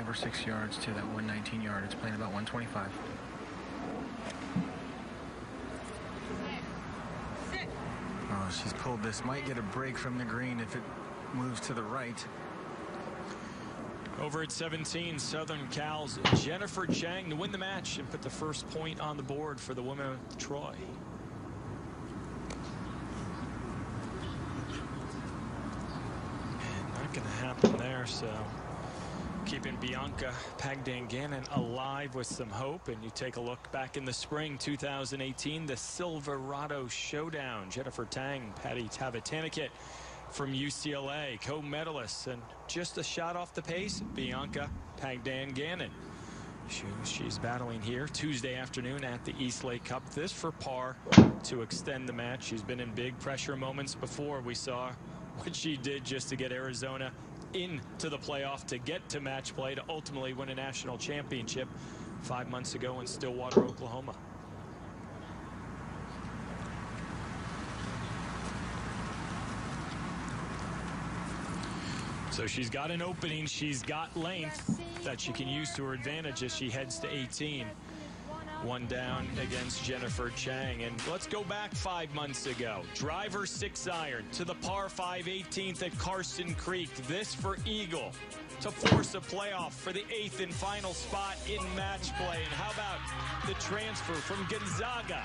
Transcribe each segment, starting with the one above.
over 6 yards to that 119 yard. It's playing about 125. Oh, she's pulled this. Might get a break from the green if it moves to the right. Over at 17, Southern Cal's Jennifer Chang to win the match and put the first point on the board for the women of Troy. And not going to happen there, so keeping Bianca Pagdanganan alive with some hope. And you take a look back in the spring 2018, the Silverado Showdown. Jennifer Tang, Patty Tavatanakit from UCLA, co-medalists, and just a shot off the pace, Bianca Pagdanganan. She's battling here Tuesday afternoon at the East Lake Cup. This for par to extend the match. She's been in big pressure moments before. We saw what she did just to get Arizona into the playoff, to get to match play, to ultimately win a national championship 5 months ago in Stillwater, Oklahoma. So she's got an opening, she's got length that she can use to her advantage as she heads to 18. One down against Jennifer Chang. And let's go back 5 months ago. Driver 6-iron to the par 5 18th at Carson Creek. This for Eagle to force a playoff for the 8th and final spot in match play. And how about the transfer from Gonzaga?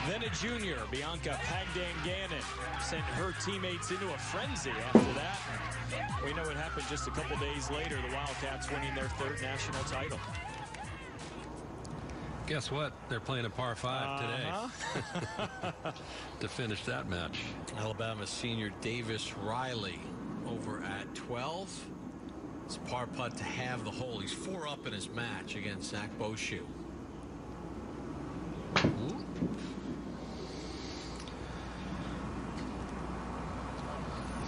Then a junior, Bianca Pagdanganan, sent her teammates into a frenzy after that. We know what happened just a couple days later, the Wildcats winning their 3rd national title. Guess what? They're playing a par 5 today to finish that match. Alabama senior Davis Riley over at 12. It's a par putt to have the hole. He's 4 up in his match against Zach Boshu.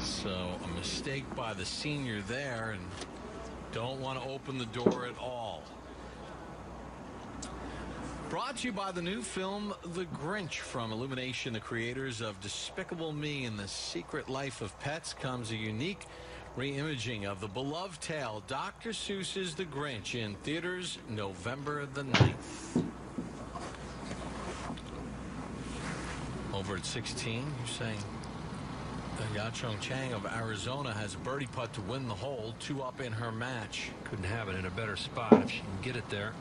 So a mistake by the senior there, and don't want to open the door at all. Brought to you by the new film The Grinch from Illumination, the creators of Despicable Me and The Secret Life of Pets. Comes a unique reimaging of the beloved tale Dr. Seuss's The Grinch in theaters November the 9th. Over at 16, you're saying Yachong Chang of Arizona has a birdie putt to win the hole, 2 up in her match. Couldn't have it in a better spot if she can get it there.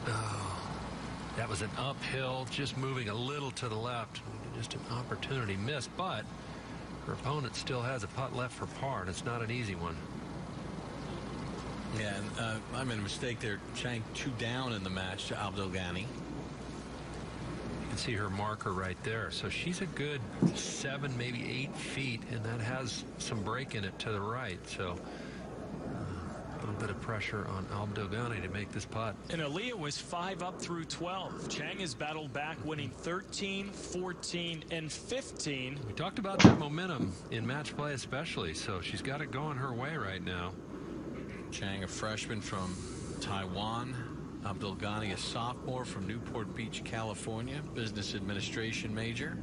Oh, that was an uphill, just moving a little to the left. Just an opportunity missed, but her opponent still has a putt left for par, and it's not an easy one. Yeah, and I made a mistake there. Chang 2 down in the match to Abdelghani. See her marker right there, so she's a good 7, maybe 8 feet, and that has some break in it to the right, so a little bit of pressure on Abdelghani to make this putt. And Aaliyah was 5 up through 12. Chang has battled back, winning 13, 14, and 15. We talked about that momentum in match play especially, so she's got it going her way right now. Chang, a freshman from Taiwan. Abdelghani, a sophomore from Newport Beach, California, business administration major.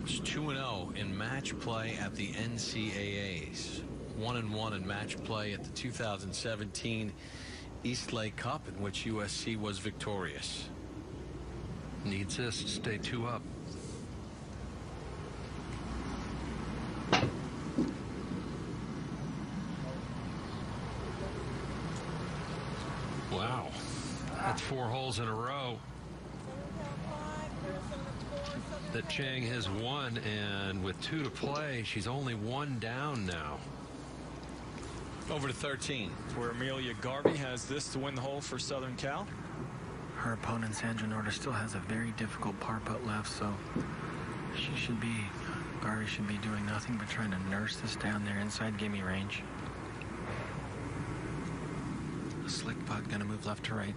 Was 2-0 in match play at the NCAAs. 1-1 in match play at the 2017 East Lake Cup, in which USC was victorious. Needs this to stay 2 up. Wow, that's 4 holes in a row that Chang has won, and with 2 to play, she's only 1 down now. Over to 13, where Amelia Garvey has this to win the hole for Southern Cal. Her opponent, Sandra Norder, still has a very difficult par putt left, so Garvey should be doing nothing but trying to nurse this down there inside gimme range. Slick putt, gonna move left to right.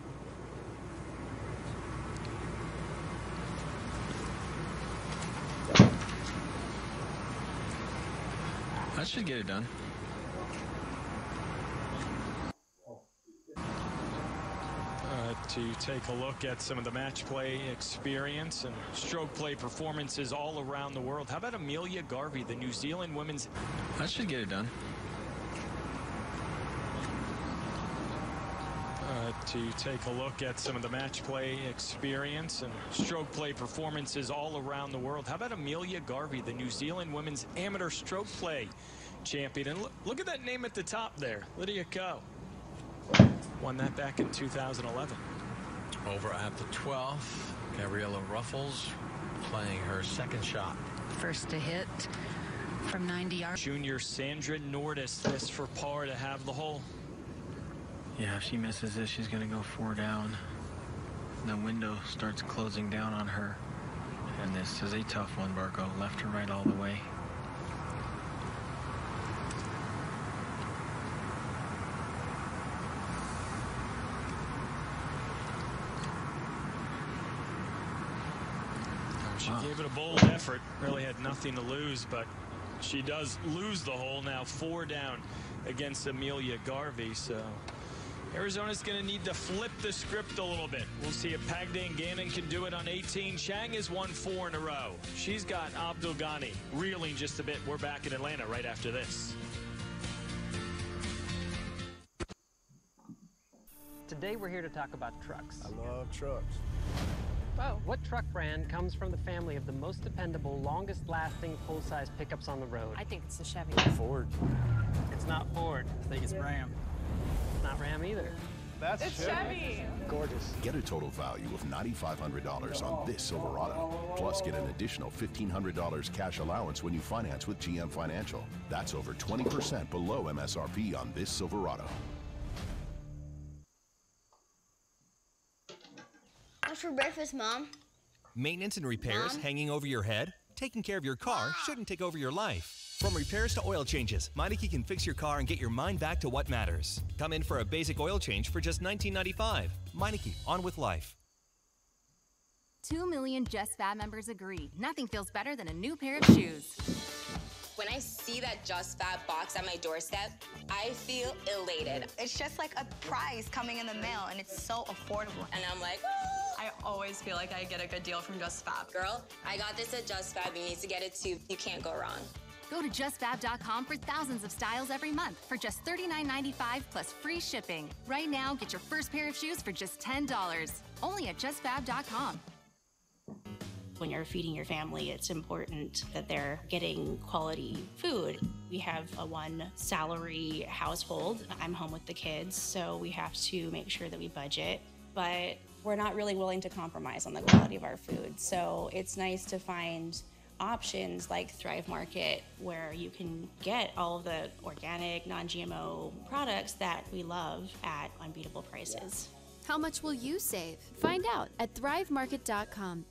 That should get it done. To take a look at some of the match play experience and stroke play performances all around the world. How about Amelia Garvey, the New Zealand women's... That should get it done. To take a look at some of the match play experience and stroke play performances all around the world. How about Amelia Garvey, the New Zealand women's amateur stroke play champion? And look at that name at the top there, Lydia Ko. Won that back in 2011. Over at the 12th, Gabriella Ruffles playing her second shot. First to hit from 90 yards. Junior Sandra Nordis missed for par to have the hole. Yeah, if she misses this, she's going to go 4 down. The window starts closing down on her. And this is a tough one, Barco. Left or right all the way. She gave it a bold effort. Really had nothing to lose, but she does lose the hole now. 4 down against Amelia Garvey. So Arizona's going to need to flip the script a little bit. We'll see if Pagdan Gannon can do it on 18. Chang has won 4 in a row. She's got Abdul Ghani reeling just a bit. We're back in Atlanta right after this. Today we're here to talk about trucks. I love trucks. Oh, what truck brand comes from the family of the most dependable, longest-lasting full-size pickups on the road? I think it's the Chevy. Ford. It's not Ford. I think it's Ram. Not Ram either. That's It's Chevy. Gorgeous. Get a total value of $9,500 on this Silverado. Plus, get an additional $1,500 cash allowance when you finance with GM Financial. That's over 20% below MSRP on this Silverado. What's for breakfast, Mom? Maintenance and repairs Mom? hanging over your head? Taking care of your car shouldn't take over your life. From repairs to oil changes, Meineke can fix your car and get your mind back to what matters. Come in for a basic oil change for just $19.95. Meineke, on with life. 2 million Just Fab members agree. Nothing feels better than a new pair of shoes. When I see that Just Fab box at my doorstep, I feel elated. It's just like a prize coming in the mail, and it's so affordable. And I'm like, I always feel like I get a good deal from Just Fab. Girl, I got this at Just Fab. You need to get it too. You can't go wrong. Go to justfab.com for thousands of styles every month for just $39.95 plus free shipping. Right now, get your first pair of shoes for just $10. Only at justfab.com. When you're feeding your family, it's important that they're getting quality food. We have a 1-salary household. I'm home with the kids, so we have to make sure that we budget. But we're not really willing to compromise on the quality of our food. So it's nice to find options like Thrive Market, where you can get all of the organic, non-GMO products that we love at unbeatable prices. How much will you save? Find out at thrivemarket.com.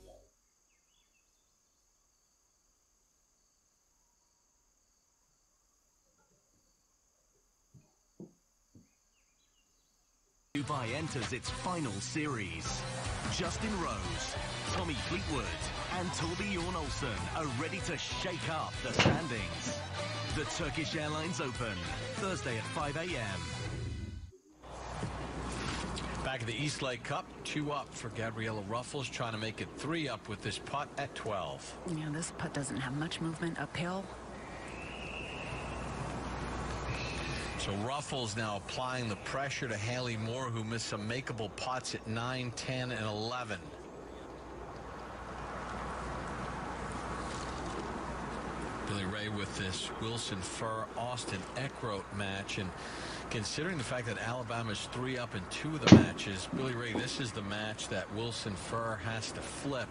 Dubai enters its final series. Justin Rose, Tommy Fleetwood, and Torbjörn Olsen are ready to shake up the standings. The Turkish Airlines Open, Thursday at 5 a.m. Back at the East Lake Cup, 2 up for Gabriella Ruffles, trying to make it 3 up with this putt at 12. Yeah, this putt doesn't have much movement uphill. So Ruffles now applying the pressure to Haley Moore, who missed some makeable putts at 9, 10, and 11. Billy Ray with this Wilson Furr Austin Eckroat match, and considering the fact that Alabama's 3 up in 2 of the matches, Billy Ray, this is the match that Wilson Furr has to flip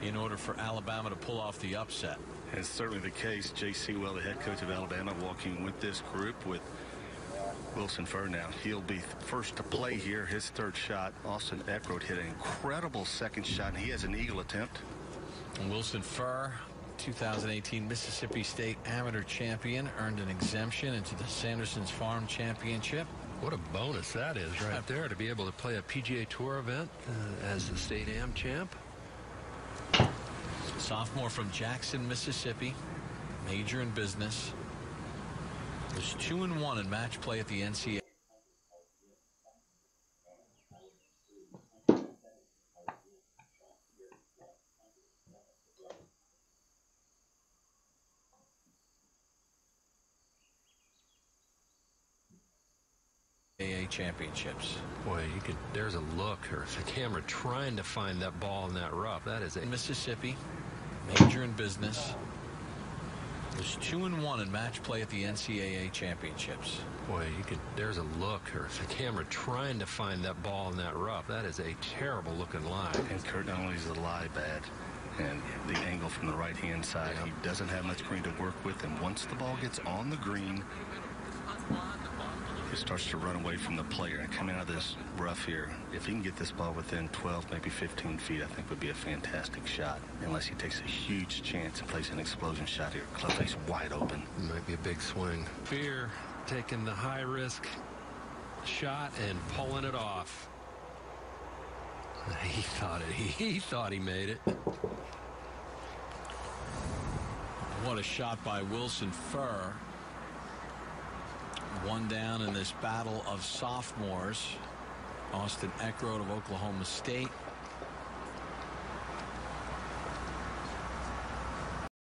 in order for Alabama to pull off the upset. It's certainly the case. Jay Sewell, the head coach of Alabama, walking with this group with Wilson Furr now. He'll be first to play here. His 3rd shot. Austin Eckroat hit an incredible 2nd shot, and he has an eagle attempt. And Wilson Furr, 2018 Mississippi State Amateur Champion, earned an exemption into the Sanderson's Farm Championship. What a bonus that is right there, to be able to play a PGA Tour event as the state am champ. Sophomore from Jackson, Mississippi, major in business. Was 2-1 in match play at the NCAA. NCAA championships. Boy, there's a look, or the camera trying to find that ball in that rough. That is a Mississippi, major in business. Was 2-1 in match play at the NCAA championships. Boy, there's a look, or the camera trying to find that ball in that rough. That is a terrible looking lie. And Kurt, not only is the lie bad, and the angle from the right-hand side, he doesn't have much green to work with, and once the ball gets on the green, he starts to run away from the player. And coming out of this rough here, if he can get this ball within 12, maybe 15 feet, I think would be a fantastic shot, unless he takes a huge chance and plays an explosion shot here. Clubface wide open. Might be a big swing. Fear taking the high-risk shot and pulling it off. He thought he made it. What a shot by Wilson Furr. One down in this battle of sophomores. Austin Eckroat of Oklahoma State